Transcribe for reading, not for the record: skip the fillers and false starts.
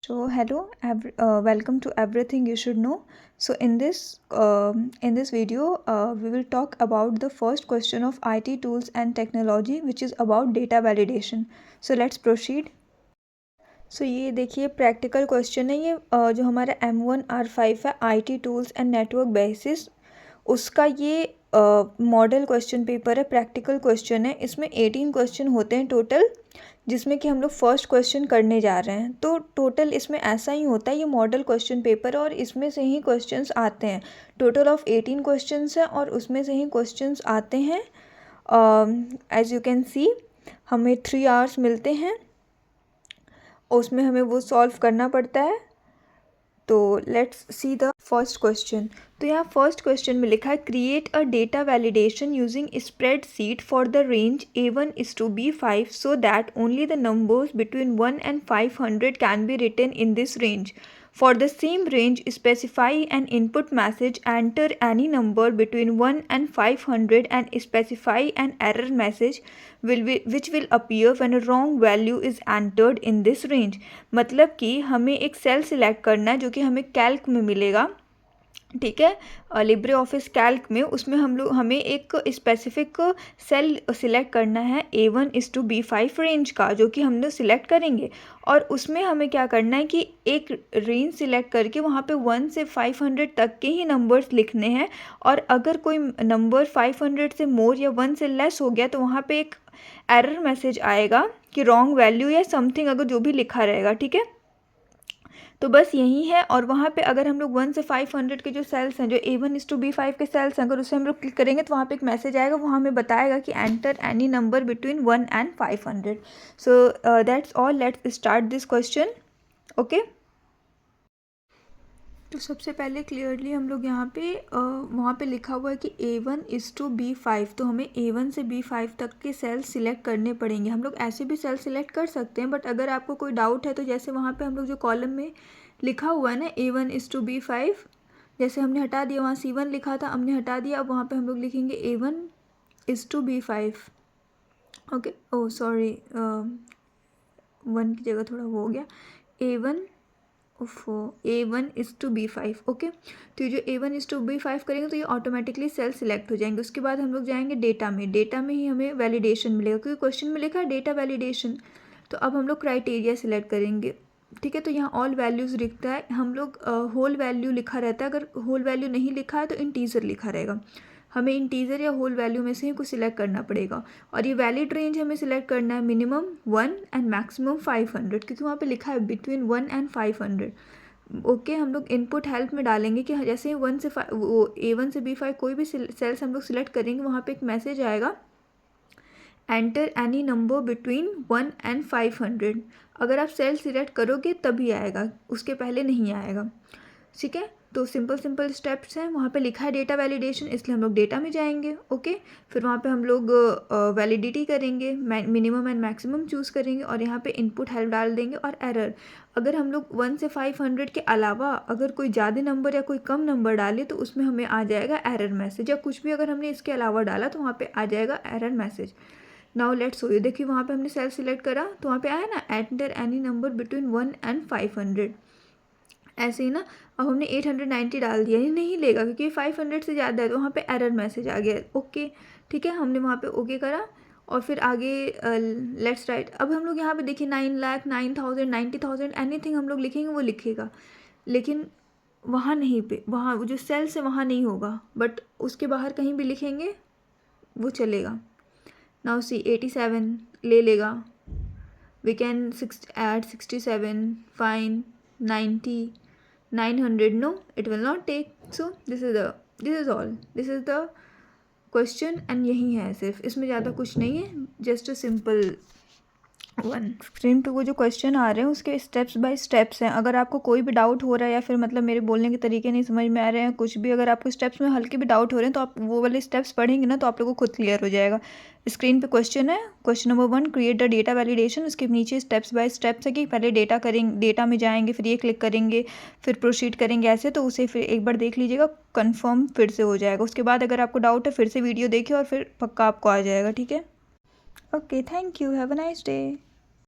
So hello, welcome to everything you should know. So in this video, we will talk about the first question of IT tools and technology, which is about data validation. So let's proceed. So ये देखिए practical question है ये जो हमारा M1R5 है IT tools and network basis उसका ये model question paper है, प्रैक्टिकल क्वेश्चन है। इसमें 18 क्वेश्चन होते हैं टोटल, जिसमें कि हम लोग फर्स्ट क्वेश्चन करने जा रहे हैं। तो टोटल इसमें ऐसा ही होता है, ये मॉडल क्वेश्चन पेपर और इसमें से ही क्वेश्चंस आते हैं। टोटल ऑफ 18 क्वेश्चंस है और उसमें से ही क्वेश्चंस आते हैं। एज यू कैन सी हमें 3 आवर्स मिलते हैं, उसमें हमें वो सॉल्व करना पड़ता है। तो let's see the first question. तो यहाँ फर्स्ट क्वेश्चन में लिखा है create a data validation using spreadsheet for the range A1:B5 so that only the numbers between 1 and 500 can be written in this range. For the same range, specify an input message, enter any number between 1 and 500 and specify an error message which will appear when a wrong value is entered in this range. मतलब कि हमें एक cell select करना है जो कि हमें Calc में मिलेगा, ठीक है, लिब्रे ऑफिस कैल्क में। उसमें हमें एक स्पेसिफिक सेल सिलेक्ट करना है A1:B5 रेंज का, जो कि हम लोग सिलेक्ट करेंगे। और उसमें हमें क्या करना है कि एक रेंज सिलेक्ट करके वहाँ पे 1 से 500 तक के ही नंबर्स लिखने हैं। और अगर कोई नंबर 500 से मोर या 1 से लेस हो गया तो वहाँ पे एक एरर मैसेज आएगा कि रॉन्ग वैल्यू या समथिंग अगर जो भी लिखा रहेगा, ठीक है। तो बस यही है। और वहाँ पे अगर हम लोग 1 से 500 के जो सेल्स हैं, जो A1:B5 के सेल्स हैं, अगर उसे हम लोग क्लिक करेंगे तो वहाँ पे एक मैसेज आएगा, वो हमें बताएगा कि enter any number between 1 and 500. So that's all, let's start this question. Okay, तो सबसे पहले क्लियरली हम लोग यहाँ पे वहाँ पे लिखा हुआ है कि A1:B5, तो हमें A1 से B5 तक के सेल्स सिलेक्ट करने पड़ेंगे। हम लोग ऐसे भी सेल सिलेक्ट कर सकते हैं, बट अगर आपको कोई डाउट है तो जैसे वहाँ पे हम लोग जो कॉलम में लिखा हुआ है ना A1:B5, जैसे हमने हटा दिया, वहाँ C1 लिखा था, हमने हटा दिया, अब वहाँ पे हम लोग लिखेंगे A1:B5। ओके, ओह सॉरी, 1 की जगह थोड़ा वो हो गया, A1:B5। ओके, तो ये जो A1:B5 करेंगे तो ये ऑटोमेटिकली सेल सिलेक्ट हो जाएंगे। उसके बाद हम लोग जाएंगे डेटा में, डेटा में ही हमें वैलिडेशन मिलेगा, क्योंकि क्वेश्चन में लिखा है डेटा वैलिडेशन। तो अब हम लोग क्राइटेरिया सिलेक्ट करेंगे, ठीक है। तो यहाँ ऑल वैल्यूज़ लिखता है, हम लोग होल वैल्यू लिखा रहता है, अगर होल वैल्यू नहीं लिखा है तो इंटीजर लिखा रहेगा। हमें इंटीजर या होल वैल्यू में से ही कुछ सिलेक्ट करना पड़ेगा। और ये वैलिड रेंज हमें सिलेक्ट करना है मिनिमम 1 एंड मैक्सिमम 500, क्योंकि वहाँ पे लिखा है बिटवीन 1 and 500। ओके, हम लोग इनपुट हेल्प में डालेंगे कि जैसे ही 1 से 5 वो A1 से B5 कोई भी सेल्स हम लोग सिलेक्ट करेंगे, वहाँ पे एक मैसेज आएगा enter any number between 1 and 500। अगर आप सेल सिलेक्ट करोगे तभी आएगा, उसके पहले नहीं आएगा, ठीक है। तो सिंपल स्टेप्स हैं। वहाँ पे लिखा है डेटा वैलिडेशन, इसलिए हम लोग डेटा में जाएंगे। ओके, फिर वहाँ पे हम लोग वैलिडिटी करेंगे, मिनिमम एंड मैक्सिमम चूज़ करेंगे, और यहाँ पे इनपुट हेल्प डाल देंगे। और एरर, अगर हम लोग 1 से 500 के अलावा अगर कोई ज़्यादा नंबर या कोई कम नंबर डाले तो उसमें हमें आ जाएगा एरर मैसेज, या कुछ भी अगर हमने इसके अलावा डाला तो वहाँ पे आ जाएगा एरर मैसेज। नाउ लेट्स सो, ये देखिए वहाँ पे हमने सेल सिलेक्ट करा तो वहाँ पे आया ना enter any number between 1 and 500। ऐसे ही ना, अब हमने 890 डाल दिया, ये नहीं लेगा क्योंकि 500 से ज़्यादा है, तो वहाँ पे एरर मैसेज आ गया। ओके, ठीक है, हमने वहाँ पे ओके करा। और फिर आगे लेट्स राइट। अब हम लोग यहाँ पे देखिए 9 लाख, 9,000, 90,000, एनीथिंग हम लोग लिखेंगे वो लिखेगा, लेकिन वहाँ नहीं पे, वहाँ जो सेल्स है वहाँ नहीं होगा, बट उसके बाहर कहीं भी लिखेंगे वो चलेगा। नाउ सी 87 ले लेगा, we can add 67, fine 90, 900, no, it will not take. So this is all, this is the question, and यही है, सिर्फ इसमें ज़्यादा कुछ नहीं है, just a simple one. Screen पे वो जो क्वेश्चन आ रहे हैं उसके स्टेप्स बाय स्टेप्स हैं। अगर आपको कोई भी डाउट हो रहा है या फिर मतलब मेरे बोलने के तरीके नहीं समझ में आ रहे हैं, कुछ भी अगर आपको स्टेप्स में हल्के भी डाउट हो रहे हैं, तो आप वो वाले स्टेप्स पढ़ेंगे ना तो आप लोगों को खुद क्लियर हो जाएगा। स्क्रीन पे क्वेश्चन है, question number 1, create the data validation. उसके नीचे स्टेप्स बाय स्टेप्स है कि पहले डेटा करेंगे, डेटा में जाएंगे, फिर ये क्लिक करेंगे, फिर प्रोसीड करेंगे ऐसे। तो उसे फिर एक बार देख लीजिएगा, कन्फर्म फिर से हो जाएगा। उसके बाद अगर आपको डाउट है फिर से वीडियो देखिए और फिर पक्का आपको आ जाएगा, ठीक है। Okay, thank you, have a nice day.